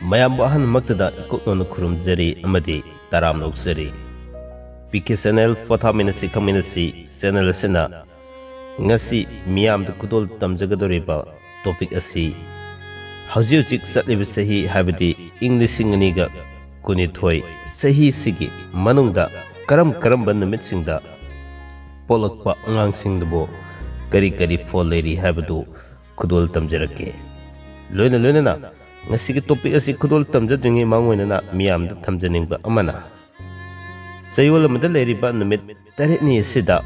ꯃꯌꯥꯝ ꯑꯍꯟ ꯃꯛꯇꯗ ꯏꯀꯣꯛꯅꯣꯅ ꯈꯨꯔꯨꯝꯖꯔꯤ ꯑꯃꯗꯤ ꯇꯔꯥꯝ ꯂꯧꯖꯔꯤ ꯄꯤꯀꯦ ꯆꯦꯅꯦꯜ ꯄꯣꯊꯥꯃꯤꯟꯅꯁꯤ ꯈꯪꯃꯤꯟꯅꯁꯤ ꯆꯦꯅꯦꯜ ꯑꯁꯤꯅ ngasi miyamda kudol tamjagadoriba topic asi hauji hauji chatlib sahi habadi english singaniga kunithoi sahi sigi manungda karam numit singda polakpa angang singdabo kari fall leri habadu kudol tamjarake loina na ngasi gi topic asi kudol tamjadringi mangoina na miyamda tamjaningba amana sayol amada leriba numit taretni sida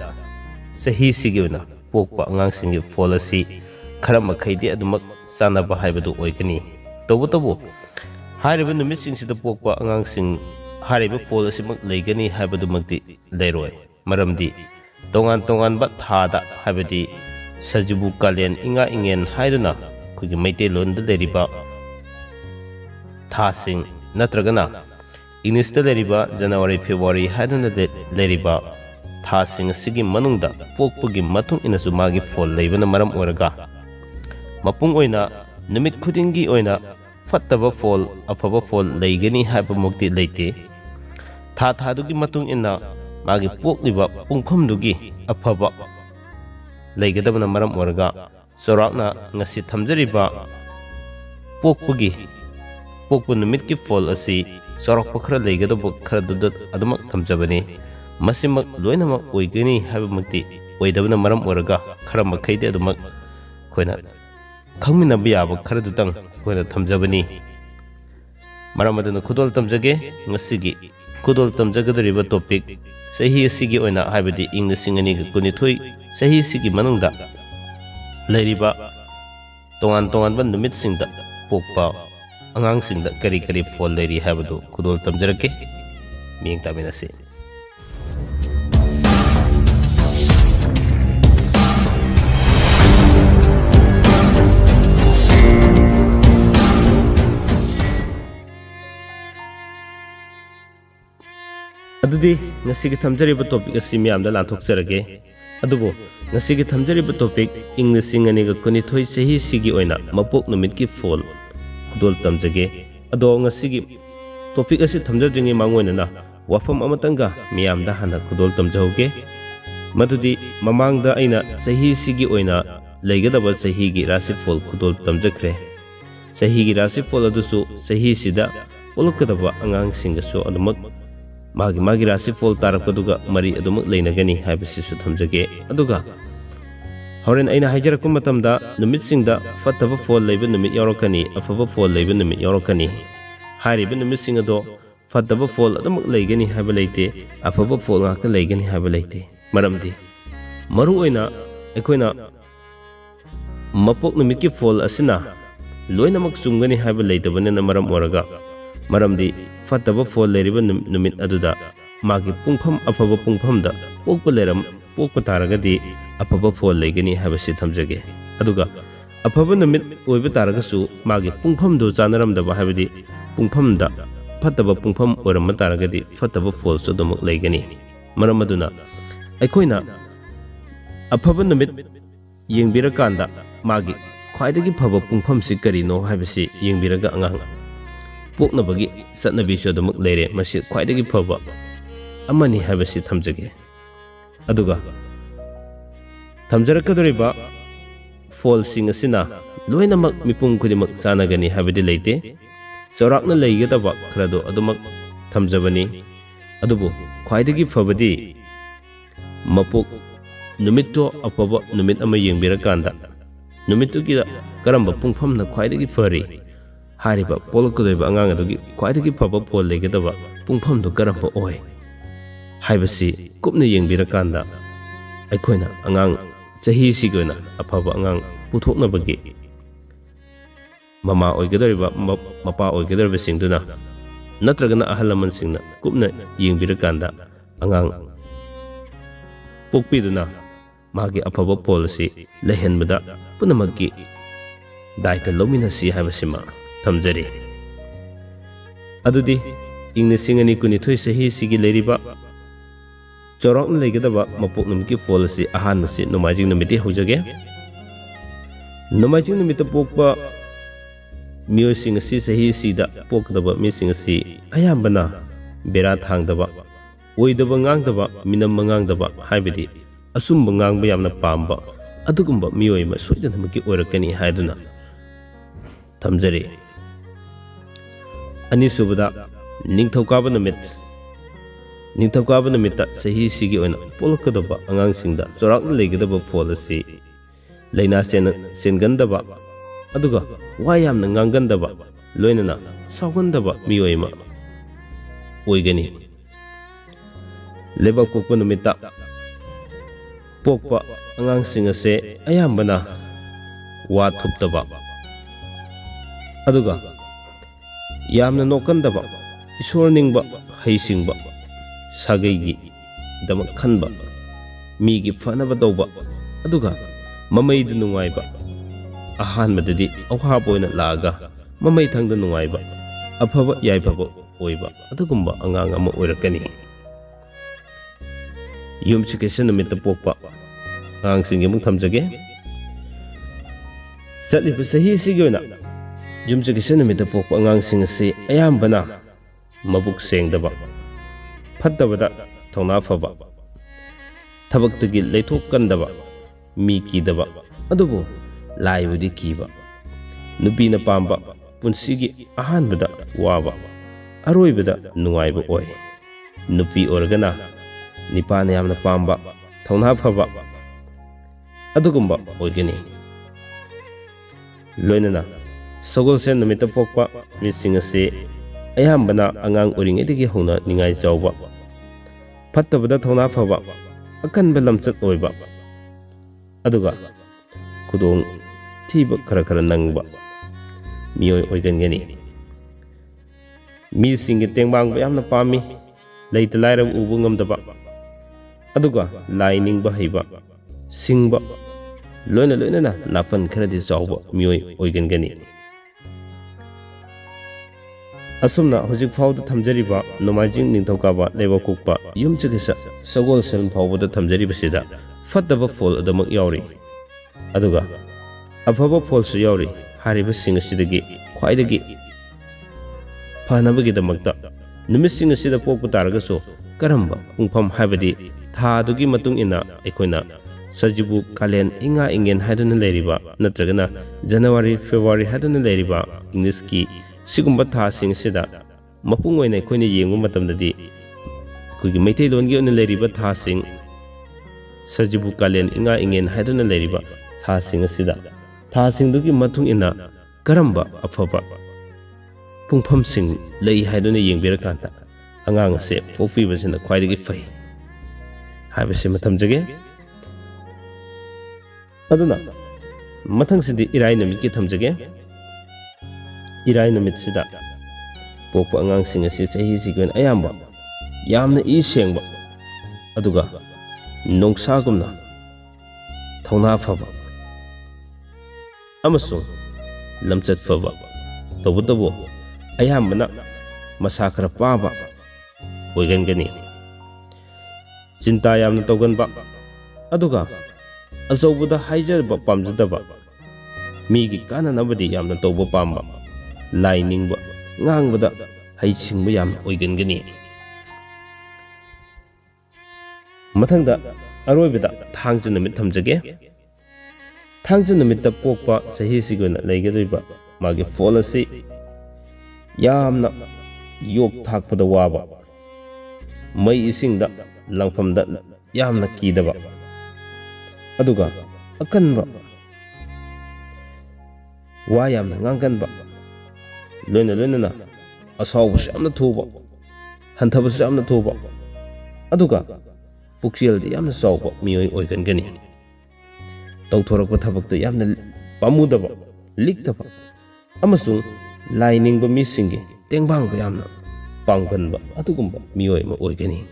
sahi sigina pokpa angang singi fall asi khara makhaidi adumak sanaba haibadu oigani tobu hariba numit singsida pokpa angang sing hariba fall asi mak leigani haibadu makti leiroi maramdi tongan ba thada haibadi sajibu kalen inga ingen haiduna kugi maite londa leriba thasing natragana English da leriba January February haiduna leriba thasing sigi manungda pokpagi matung inasu magi fall leibana maram oraga mapung oina numit khudingi oina fattaba fall afaba fall leigani haiba mukti leite thadugi matung ina magi pokliba pungkhomdugi afaba leigadabana maram oraga sorakna ngasi thamjariba pokpu numit ki fall asi sorak pakhra leigadaba khara dudat adumak thamjabani masimak loinamak oigani habamati oidabana maram oraga khara makhaidi adumak khoina khangmina biyaba khara dutang khoina thamjabani maram aduna khudol tamjage ngasigi khudol tamjagadriba topic sahi asigi oina habadi inglisingani ga kunithoi sahi sigi manungda leiriba tongan ba numit singda pokpa angang singda kari fall leiri habadu khudol tamjarake miyeng taminasi adudi ngasigi thamjariba topic asi miyamda lanthokjarage adubo ngasigi thamjariba topic english singani ga kunithoi sahi sigi oina mapok numit ki fall kudol tamjage ado ngasigi topic asi thamjajingi mangoina na wafam amatanga miyamda hana kudol tamjauge madudi mamangda aina sahi sigi oina leigadaba sahi gi rasi fall kudol tamjakre sahi gi rasi fall adusu sahi sida olukadaba angang singaso adumak magi rasi fall tarakpaduga mari adumak leinagani haibasisu thamjage aduga horen aina haijarakpa matamda numit singda fattaba fall leiba numit yaurokani afaba fall leiba numit yaurokani hariba numit singado fattaba fall adumak leigani haiba leite afaba fall ngaka leigani haiba leite maramdi maru oina ekoina mapok numit ki fall asina loinamak chumgani haiba leitabane maram oraga maramdi fattaba fall leiriba numit aduda magi pungpham afaba pungphamda pokpa taragadi afaba fall leigani habasi thamjage aduga afaba numit oiba taragasu magi pungphamdu chanaramdaba habadi pungphamda fattaba pungpham oram taragadi fattaba fall so dumuk leigani maram aduna aikoina afaba numit yengbirakanda magi khwaidagi phaba pungpham si karino habasi yengbiraga angang poknabagi satnabi sodamuk leire masi khwaidagi phaba amani habasi thamjage aduga thamjarakadoriba fall sing asina loinamak mipung kudimak sanagani habadi leite sorakna leigadaba khrado adumak thamjabani adubu khwaidagi phabadi mapok numitto apaba numit ama yengbirakanda numittugi karamba pungphamna khwaidagi phari hariba polokdoiba angang adugi khwaidagi phaba pol leigadaba pungphamdo karamba oi haibasi kupna yengbirakanda aikoina angang sahi sigona aphaba angang puthoknabagi mama oigadoriba mapa oigadoriba singduna natragana ahalaman singna kupna yengbirakanda angang pokpiduna magi aphaba policy lehenbada punamagi daita lominasi haibasima thamjari adudi ingnisingani kunithoi sahi sigi leiriba chorokna leigadaba mapok numki fall asi ahan masi nomajing numiti hojage nomajing numita pokpa ꯃꯤꯑꯣꯏꯁꯤꯡ ꯑꯁꯤ ꯆꯍꯤꯁꯤꯗ ꯄꯣꯛꯀꯗꯕ ꯃꯤꯁꯤꯡ ꯑꯁꯤ ꯑꯌꯥꯝꯕꯅ ꯕꯦꯔꯥ ꯊꯥꯡꯗꯕ, ꯑꯣꯏꯗꯕ ꯉꯥꯡꯗꯕ, ꯃꯤꯅꯝꯕ ꯉꯥꯡꯗꯕ ꯍꯥꯏꯕꯗꯤ ꯑꯆꯨꯝꯕ ꯉꯥꯡꯕ ꯌꯥꯝꯅ ꯄꯥꯝꯕ ꯑꯗꯨꯒꯨꯝꯕ ꯃꯤꯑꯣꯏ ꯑꯃ ꯁꯣꯏꯗꯅꯃꯛꯀꯤ ꯑꯣꯏꯔꯛꯀꯅꯤ ꯍꯥꯏꯗꯨꯅ ꯊꯝꯖꯔꯤ꯫ ꯑꯅꯤꯁꯨꯕꯗ ꯅꯤꯡꯊꯧꯀꯥꯕ ꯅꯨꯃꯤꯠ꯫ ꯅꯤꯡꯊꯧꯀꯥꯕ ꯅꯨꯃꯤꯠꯇ ꯆꯍꯤꯁꯤꯒꯤ ꯑꯣꯏꯅ ꯄꯣꯛꯂꯛꯀꯗꯕ ꯑꯉꯥꯡꯁꯤꯡꯗ ꯆꯥꯎꯔꯥꯛꯅ ꯂꯩꯒꯗꯕ ꯐꯣꯜ ꯑꯁꯤ ꯂꯩꯅꯥ ꯆꯦꯟꯒꯟꯗꯕ ꯑꯗꯨꯒ ꯋꯥ ꯌꯥꯝꯅ ꯉꯥꯡꯒꯟꯗꯕ ꯂꯣꯏꯅꯅ ꯁꯥꯎꯒꯟꯗꯕ ꯃꯤꯑꯣꯏ ꯑꯃ ꯑꯣꯏꯒꯅꯤ꯫ ꯂꯩꯕꯥꯛꯄꯣꯛꯄ ꯅꯨꯃꯤꯠꯇ ꯄꯣꯛꯄ ꯑꯉꯥꯡꯁꯤꯡ ꯑꯁꯦ ꯑꯌꯥꯝꯕꯅ ꯋꯥ ꯊꯨꯞꯇꯕ ꯑꯗꯨꯒ ꯌꯥꯝꯅ ꯅꯣꯛꯀꯟꯗꯕ, ꯏꯁꯣꯔ ꯅꯤꯡꯕ, ꯍꯩꯁꯤꯡꯕ, ꯁꯥꯒꯩꯒꯤꯗꯃꯛ ꯈꯟꯕ, ꯃꯤꯒꯤ ꯐꯅꯕ ꯇꯧꯕ ꯑꯗꯨꯒ ꯃꯃꯩꯗ ꯅꯨꯡꯉꯥꯏꯕ, ꯑꯍꯥꯟꯕꯗꯗꯤ ꯑꯋꯥꯕ ꯑꯣꯏꯅ ꯂꯥꯛꯑꯒ ꯃꯃꯩ ꯊꯪꯗ ꯅꯨꯡꯉꯥꯏꯕ, ꯑꯐꯕ ꯌꯥꯏꯐꯕ ꯑꯣꯏꯕ ꯑꯗꯨꯒꯨꯝꯕ ꯑꯉꯥꯡ ꯑꯃ ꯑꯣꯏꯔꯛꯀꯅꯤ꯫ ꯌꯨꯝꯁꯀꯩꯁ ꯅꯨꯃꯤꯠꯇ ꯄꯣꯛꯄ ꯑꯉꯥꯡꯁꯤꯡꯒꯤ ꯑꯃꯨꯛ ꯊꯝꯖꯒꯦ꯫ ꯆꯠꯂꯤꯕ ꯆꯍꯤꯁꯤꯒꯤ ꯑꯣꯏꯅ ꯌꯨꯝꯁꯀꯩꯁ ꯅꯨꯃꯤꯠꯇ ꯄꯣꯛꯄ ꯑꯉꯥꯡꯁꯤꯡ ꯑꯁꯤ ꯑꯌꯥꯝꯕꯅ ꯃꯕꯨꯛ ꯁꯦꯡꯗꯕ, ꯐꯠꯇꯕꯗ ꯊꯧꯅꯥ ꯐꯕ, ꯊꯕꯛꯇꯒꯤ ꯂꯩꯊꯣꯛꯀꯟꯗꯕ, ꯃꯤ ꯀꯤꯗꯕ ꯑꯗꯨꯕꯨ ꯂꯥꯏꯕꯨꯗꯤ ꯀꯤꯕ, ꯅꯨꯄꯤꯅ ꯄꯥꯝꯕ, ꯄꯨꯟꯁꯤꯒꯤ ꯑꯍꯥꯟꯕꯗ ꯋꯥꯕ, ꯑꯔꯣꯏꯕꯗ ꯅꯨꯡꯉꯥꯏꯕ ꯑꯣꯏ꯫ ꯅꯨꯄꯤ ꯑꯣꯏꯔꯒꯅ ꯅꯤꯄꯥꯅ ꯌꯥꯝꯅ ꯄꯥꯝꯕ, ꯊꯧꯅꯥ ꯐꯕ ꯑꯗꯨꯒꯨꯝꯕ ꯑꯣꯏꯒꯅꯤ꯫ ꯂꯣꯏꯅꯅ ꯁꯒꯣꯜꯁꯦꯟ ꯅꯨꯃꯤꯠꯇ ꯄꯣꯛꯄ ꯃꯤꯁꯤꯡ ꯑꯁꯤ ꯑꯌꯥꯝꯕꯅ ꯑꯉꯥꯡ ꯑꯣꯏꯔꯤꯉꯩꯗꯒꯤ ꯍꯧꯅ ꯅꯤꯡꯉꯥꯏ ꯆꯥꯎꯕ, ꯐꯠꯇꯕꯗ ꯊꯧꯅꯥ ꯐꯕ, ꯑꯀꯟꯕ ꯂꯝꯆꯠ ꯑꯣꯏꯕ ꯑꯗꯨꯒ ꯈꯨꯗꯣꯡ ꯊꯤꯕ ꯈꯔ ꯅꯪꯕ ꯃꯤꯑꯣꯏ ꯑꯣꯏꯒꯟꯒꯅꯤ꯫ ꯃꯤꯁꯤꯡꯒꯤ ꯇꯦꯡꯕꯥꯡꯕ ꯌꯥꯝꯅ ꯄꯥꯝꯃꯤ, ꯂꯩꯇ ꯂꯥꯏꯔꯕ ꯎꯕ ꯉꯝꯗꯕ ꯑꯗꯨꯒ ꯂꯥꯏ ꯅꯤꯡꯕ ꯍꯩꯕ, ꯁꯤꯡꯕ, ꯂꯣꯏꯅꯅ ꯅꯥꯄꯟ ꯈꯔꯗꯤ ꯆꯥꯎꯕ ꯃꯤꯑꯣꯏ ꯑꯣꯏꯒꯟꯒꯅꯤ꯫ ꯑꯁꯨꯝꯅ ꯍꯧꯖꯤꯛ ꯐꯥꯎꯗ ꯊꯝꯖꯔꯤꯕ ꯅꯣꯡꯃꯥꯏꯖꯤꯡ, ꯅꯤꯡꯊꯧꯀꯥꯕ, ꯂꯩꯕꯥꯛꯄꯣꯛꯄ, ꯌꯨꯝꯁꯀꯩꯁ, ꯁꯒꯣꯜꯁꯦꯟ ꯐꯥꯎꯕꯗ ꯊꯝꯖꯔꯤꯕꯁꯤꯗ ꯐꯠꯇꯕ ꯐꯣꯜ ꯑꯗꯨꯃꯛ ꯌꯥꯎꯔꯤ ꯑꯗꯨꯒ ꯑꯐꯕ ꯐꯣꯜꯁꯨ ꯌꯥꯎꯔꯤ꯫ ꯍꯥꯏꯔꯤꯕꯁꯤꯡ ꯑꯁꯤꯗꯒꯤ ꯈ꯭ꯋꯥꯏꯗꯒꯤ ꯐꯅꯕꯒꯤꯗꯃꯛꯇ ꯅꯨꯃꯤꯠꯁꯤꯡ ꯑꯁꯤꯗ ꯄꯣꯛꯄ ꯇꯥꯔꯒꯁꯨ ꯀꯔꯝꯕ ꯄꯨꯡꯐꯝ ꯍꯥꯏꯕꯗꯤ ꯊꯥꯗꯨꯒꯤ ꯃꯇꯨꯡ ꯏꯟꯅ ꯑꯩꯈꯣꯏꯅ ꯁꯖꯤꯕꯨ, ꯀꯥꯂꯦꯟ, ꯏꯉꯥ ꯏꯉꯦꯟ ꯍꯥꯏꯗꯨꯅ ꯂꯩꯔꯤꯕ ꯅꯠꯇ꯭ꯔꯒꯅ ꯖꯅꯋꯥꯔꯤ, ꯐꯦꯕ꯭ꯔꯨꯋꯥꯔꯤ ꯍꯥꯏꯗꯨꯅ ꯂꯩꯔꯤꯕ ꯏꯪꯂꯤꯁꯀꯤ ꯁꯤꯒꯨꯝꯕ ꯊꯥꯁꯤꯡ ꯑꯁꯤꯗ ꯃꯄꯨꯡ ꯑꯣꯏꯅ ꯑꯩꯈꯣꯏꯅ ꯌꯦꯡꯕ ꯃꯇꯝꯗꯗꯤ ꯑꯩꯈꯣꯏꯒꯤ ꯃꯩꯇꯩꯂꯣꯟꯒꯤ ꯑꯣꯏꯅ ꯂꯩꯔꯤꯕ ꯊꯥꯁꯤꯡ ꯁꯖꯤꯕꯨ, ꯀꯥꯂꯦꯟ, ꯏꯉꯥ ꯏꯉꯦꯟ ꯍꯥꯏꯗꯨꯅ ꯂꯩꯔꯤꯕ ꯊꯥꯁꯤꯡ ꯑꯁꯤꯗ ꯊꯥꯁꯤꯡꯗꯨꯒꯤ ꯃꯇꯨꯡ ꯏꯟꯅ ꯀꯔꯝꯕ ꯑꯐꯕ ꯄꯨꯡꯐꯝꯁꯤꯡ ꯂꯩ ꯍꯥꯏꯗꯨꯅ ꯌꯦꯡꯕꯤꯔꯀꯥꯟꯗ ꯑꯉꯥꯡ ꯑꯁꯦ ꯄꯣꯛꯄꯤꯕꯁꯤꯅ ꯈ꯭ꯋꯥꯏꯗꯒꯤ ꯐꯩ ꯍꯥꯏꯕꯁꯤꯃ ꯊꯝꯖꯒꯦ꯫ ꯑꯗꯨꯅ ꯃꯊꯪꯁꯤꯗꯤ ꯏꯔꯥꯏ ꯅꯨꯃꯤꯠꯀꯤ ꯊꯝꯖꯒꯦ꯫ ꯏꯔꯥꯏ ꯅꯨꯃꯤꯠꯁꯤꯗ ꯄꯣꯛꯄ ꯑꯉꯥꯡꯁꯤꯡ ꯑꯁꯤ ꯆꯍꯤꯁꯤꯒꯤ ꯑꯣꯏꯅ ꯑꯌꯥꯝꯕ ꯌꯥꯝꯅ ꯏ ꯁꯦꯡꯕ ꯑꯗꯨꯒ ꯅꯣꯡꯁꯥꯒꯨꯝꯅ ꯊꯧꯅꯥ ꯐꯕ ꯑꯃꯁꯨꯡ ꯂꯝꯆꯠ ꯐꯕ, ꯇꯧꯕꯇꯕꯨ ꯑꯌꯥꯝꯕꯅ ꯃꯁꯥ ꯈꯔ ꯄꯥꯕ ꯑꯣꯏꯒꯟꯒꯅꯤ꯫ ꯆꯤꯟꯇꯥ ꯌꯥꯝꯅ ꯇꯧꯒꯟꯕ ꯑꯗꯨꯒ ꯑꯆꯧꯕꯗ ꯍꯥꯏꯖꯕ ꯄꯥꯝꯖꯗꯕ, ꯃꯤꯒꯤ ꯀꯥꯟꯅꯅꯕꯗꯤ ꯌꯥꯝꯅ ꯇꯧꯕ ꯄꯥꯝꯕ, ꯂꯥꯏ ꯅꯤꯡꯕ, ꯉꯥꯡꯕꯗ ꯍꯩꯁꯤꯡꯕ ꯌꯥꯝꯅ ꯑꯣꯏꯒꯟꯒꯅꯤ꯫ ꯃꯊꯪꯗ ꯑꯔꯣꯏꯕꯗ ꯊꯥꯡꯖ ꯅꯨꯃꯤꯠ ꯊꯝꯖꯒꯦ꯫ ꯊꯥꯡꯖ ꯅꯨꯃꯤꯠꯇ ꯄꯣꯛꯄ ꯆꯍꯤꯁꯤꯒꯤ ꯑꯣꯏꯅ ꯂꯩꯒꯗꯧꯔꯤꯕ ꯃꯥꯒꯤ ꯐꯣꯜ ꯑꯁꯤ ꯌꯥꯝꯅ ꯌꯣꯛ ꯊꯥꯛꯄꯗ ꯋꯥꯕ, ꯃꯩ ꯏꯁꯤꯡꯗ ꯂꯪꯐꯝꯗ ꯌꯥꯝꯅ ꯀꯤꯗꯕ ꯑꯗꯨꯒ ꯑꯀꯟꯕ ꯋꯥ ꯌꯥꯝꯅ ꯉꯥꯡꯒꯟꯕ, ꯂꯣꯏꯅꯅ ꯑꯁꯥꯎꯕꯁꯨ ꯌꯥꯝꯅ ꯊꯨꯕ, ꯍꯟꯊꯕꯁꯨ ꯌꯥꯝꯅ ꯊꯨꯕ ꯑꯗꯨꯒ ꯄꯨꯛꯆꯦꯜꯗꯤ ꯌꯥꯝꯅ ꯆꯥꯎꯕ ꯃꯤꯑꯣꯏ ꯑꯣꯏꯒꯟꯒꯅꯤ꯫ ꯇꯧꯊꯣꯔꯛꯄ ꯊꯕꯛꯇ ꯌꯥꯝꯅ ꯄꯥꯝꯃꯨꯗꯕ, ꯂꯤꯛꯇꯕ ꯑꯃꯁꯨꯡ ꯂꯥꯏ ꯅꯤꯡꯕ ꯃꯤꯁꯤꯡꯒꯤ ꯇꯦꯡꯕꯥꯡꯕ ꯌꯥꯝꯅ ꯄꯥꯝꯒꯟꯕ ꯑꯗꯨꯒꯨꯝꯕ ꯃꯤꯑꯣꯏ ꯑꯃ ꯑꯣꯏꯒꯅꯤ꯫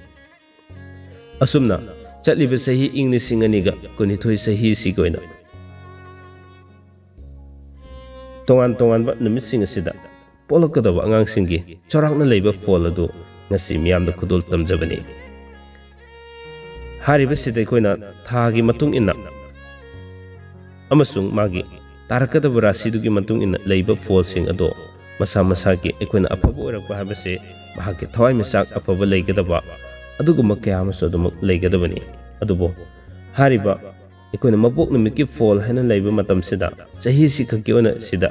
ꯑꯁꯨꯝꯅ ꯆꯠꯂꯤꯕ ꯆꯍꯤ ꯏꯪ 2022 ꯆꯍꯤꯁꯤꯒꯤ ꯑꯣꯏꯅ ꯇꯣꯉꯥꯟ ꯇꯣꯉꯥꯟꯕ ꯅꯨꯃꯤꯠꯁꯤꯡ ꯑꯁꯤꯗ ꯄꯣꯛꯂꯛꯀꯗꯕ ꯑꯉꯥꯡꯁꯤꯡꯒꯤ ꯆꯥꯎꯔꯥꯛꯅ ꯂꯩꯕ ꯐꯣꯜ ꯑꯗꯨ ꯉꯁꯤ ꯃꯤꯌꯥꯝꯗ ꯈꯨꯗꯣꯜ ꯇꯝꯖꯕꯅꯤ꯫ ꯍꯥꯏꯔꯤꯕꯁꯤꯗ ꯑꯩꯈꯣꯏꯅ ꯊꯥꯒꯤ ꯃꯇꯨꯡ ꯏꯟꯅ ꯑꯃꯁꯨꯡ ꯃꯥꯒꯤ ꯇꯥꯔꯛꯀꯗꯕ ꯔꯥꯁꯤꯗꯨꯒꯤ ꯃꯇꯨꯡ ꯏꯟꯅ ꯂꯩꯕ ꯐꯣꯜꯁꯤꯡ ꯑꯗꯣ ꯃꯁꯥ ꯃꯁꯥꯒꯤ ꯑꯩꯈꯣꯏꯅ ꯑꯐꯕ ꯑꯣꯏꯔꯛꯄ ꯍꯥꯏꯕꯁꯤ ꯃꯍꯥꯛꯀꯤ ꯊꯋꯥꯏꯃꯤꯆꯥꯛ ꯑꯐꯕ ꯂꯩꯒꯗꯕ ꯑꯗꯨꯒꯨꯝꯕ ꯀꯌꯥ ꯑꯃꯁꯨ ꯑꯗꯨꯃꯛ ꯂꯩꯒꯗꯕꯅꯤ ꯑꯗꯨꯕꯨ ꯍꯥꯏꯔꯤꯕ ꯑꯩꯈꯣꯏꯅ ꯃꯄꯣꯛ ꯅꯨꯃꯤꯠꯀꯤ ꯐꯣꯜ ꯍꯥꯏꯅ ꯂꯩꯕ ꯃꯇꯝꯁꯤꯗ ꯆꯍꯤꯁꯤ ꯈꯛꯀꯤ ꯑꯣꯏꯅ ꯁꯤꯗ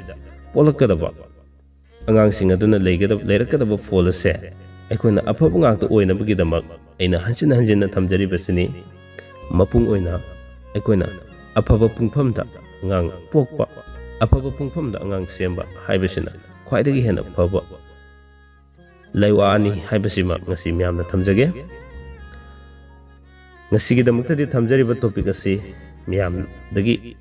ꯄꯣꯛꯂꯛꯀꯗꯕ ꯑꯉꯥꯡꯁꯤꯡ ꯑꯗꯨꯅ ꯂꯩꯔꯛꯀꯗꯕ ꯐꯣꯜ ꯑꯁꯦ ꯑꯩꯈꯣꯏꯅ ꯑꯐꯕ ꯉꯥꯛꯇ ꯑꯣꯏꯅꯕꯒꯤꯗꯃꯛ ꯑꯩꯅ ꯍꯟꯖꯤꯟ ꯍꯟꯖꯤꯟꯅ ꯊꯝꯖꯔꯤꯕꯁꯤꯅꯤ ꯃꯄꯨꯡ ꯑꯣꯏꯅ ꯑꯩꯈꯣꯏꯅ ꯑꯐꯕ ꯄꯨꯡꯐꯝꯗ ꯑꯉꯥꯡ ꯄꯣꯛꯄ ꯑꯐꯕ ꯄꯨꯡꯐꯝꯗ ꯑꯉꯥꯡ ꯁꯦꯝꯕ ꯍꯥꯏꯕꯁꯤꯅ ꯈ꯭ꯋꯥꯏꯗꯒꯤ ꯍꯦꯟꯅ ꯐꯕ ꯂꯩꯋꯥꯅꯤ ꯍꯥꯏꯕꯁꯤꯃ ꯉꯁꯤ ꯃꯌꯥꯝꯅ ꯊꯝꯖꯒꯦ ꯉꯁꯤꯒꯤꯗꯃꯛꯇꯗꯤ ꯊꯝꯖꯔꯤꯕ ꯇꯣꯄꯤꯛ ꯑꯁꯤ ꯃꯤꯌꯥꯝꯗꯒꯤ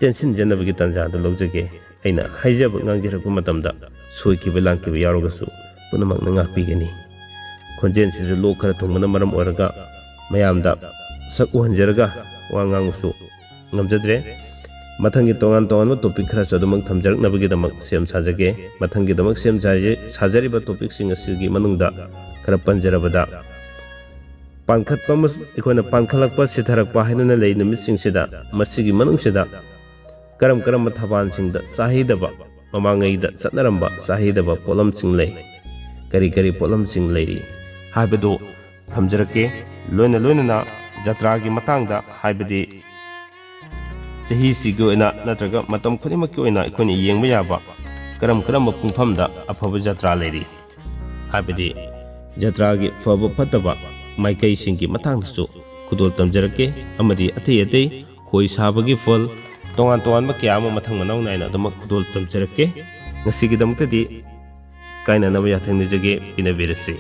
ꯇꯦꯟꯁꯤꯟꯖꯅꯕꯒꯤ ꯇꯥꯟꯖꯥꯗ ꯂꯧꯖꯒꯦ ꯑꯩꯅ ꯍꯥꯏꯖꯕ ꯉꯥꯡꯖꯔꯛꯄ ꯃꯇꯝꯗ ꯁꯣꯏꯈꯤꯕ ꯂꯥꯟꯈꯤꯕ ꯌꯥꯎꯔꯒꯁꯨ ꯄꯨꯝꯅꯃꯛꯅ ꯉꯥꯛꯄꯤꯒꯅꯤ ꯈꯣꯟꯖꯦꯜꯁꯤꯁꯨ ꯂꯣꯛ ꯈꯔ ꯊꯨꯡꯕꯅ ꯃꯔꯝ ꯑꯣꯏꯔꯒ ꯃꯌꯥꯝꯗ ꯁꯛ ꯎꯍꯟꯖꯔꯒ ꯋꯥ ꯉꯥꯡꯕꯁꯨ ꯉꯝꯖꯗ꯭ꯔꯦ ꯃꯊꯪꯒꯤ ꯇꯣꯉꯥꯟ ꯇꯣꯉꯥꯟꯕ ꯇꯣꯄꯤꯛ ꯈꯔꯁꯨ ꯑꯗꯨꯃꯛ ꯊꯝꯖꯔꯛꯅꯕꯒꯤꯗꯃꯛ ꯁꯦꯝ ꯁꯥꯖꯒꯦ ꯃꯊꯪꯒꯤꯗꯃꯛ ꯁꯦꯝ ꯁꯥꯖꯔꯤꯕ ꯇꯣꯄꯤꯛꯁꯤꯡ ꯑꯁꯤꯒꯤ ꯃꯅꯨꯡꯗ ꯈꯔ ꯄꯟꯖꯔꯕꯗ ꯄꯥꯟꯈꯠꯄ ꯑꯩꯈꯣꯏꯅ ꯄꯥꯟꯈꯠꯂꯛꯄ ꯁꯤꯊꯔꯛꯄ ꯍꯥꯏꯗꯨꯅ ꯂꯩ ꯅꯨꯃꯤꯠꯁꯤꯡꯁꯤꯗ ꯃꯁꯤꯒꯤ ꯃꯅꯨꯡꯁꯤꯗ ꯀꯔꯝꯕ ꯊꯕꯥꯟꯁꯤꯡꯗ ꯆꯥꯍꯩꯗꯕ ꯃꯃꯥꯡꯉꯩꯗ ꯆꯠꯅꯔꯝꯕ ꯆꯥꯍꯩꯗꯕ ꯄꯣꯠꯂꯝꯁꯤꯡ ꯂꯩ ꯀꯔꯤ ꯄꯣꯠꯂꯝꯁꯤꯡ ꯂꯩꯔꯤ ꯍꯥꯏꯕꯗꯨ ꯊꯝꯖꯔꯛꯀꯦ ꯂꯣꯏꯅꯅ ꯖꯇ꯭ꯔꯥꯒꯤ ꯃꯇꯥꯡꯗ ꯍꯥꯏꯕꯗꯤ ꯆꯍꯤꯁꯤꯒꯤ ꯑꯣꯏꯅ ꯅꯠꯇ꯭ꯔꯒ ꯃꯇꯝ ꯈꯨꯗꯤꯡꯃꯛꯀꯤ ꯑꯣꯏꯅ ꯑꯩꯈꯣꯏꯅ ꯌꯦꯡꯕ ꯌꯥꯕ ꯀꯔꯝꯕ ꯄꯨꯡꯐꯝꯗ ꯑꯐꯕ ꯖꯇ꯭ꯔꯥ ꯂꯩꯔꯤ ꯍꯥꯏꯕꯗꯤ ꯖꯇ꯭ꯔꯥꯒꯤ ꯐꯕ ꯐꯠꯇꯕ ꯃꯥꯏꯀꯩꯁꯤꯡꯒꯤ ꯃꯇꯥꯡꯗꯁꯨ ꯈꯨꯗꯣꯜ ꯇꯝꯖꯔꯛꯀꯦ ꯑꯃꯗꯤ ꯑꯇꯩ ꯈꯣꯏ ꯁꯥꯕꯒꯤ ꯐꯜ ꯇꯣꯉꯥꯟ ꯇꯣꯉꯥꯟꯕ ꯀꯌꯥ ꯑꯃ ꯃꯊꯪ ꯃꯅꯥꯎ ꯅꯥꯏꯅ ꯑꯗꯨꯃꯛ ꯈꯨꯗꯣꯜ ꯇꯝꯖꯔꯛꯀꯦ ꯉꯁꯤꯒꯤꯗꯃꯛꯇꯗꯤ ꯀꯥꯏꯅꯅꯕ ꯌꯥꯊꯪ ꯅꯤꯖꯒꯦ ꯄꯤꯅꯕꯤꯔꯁꯤ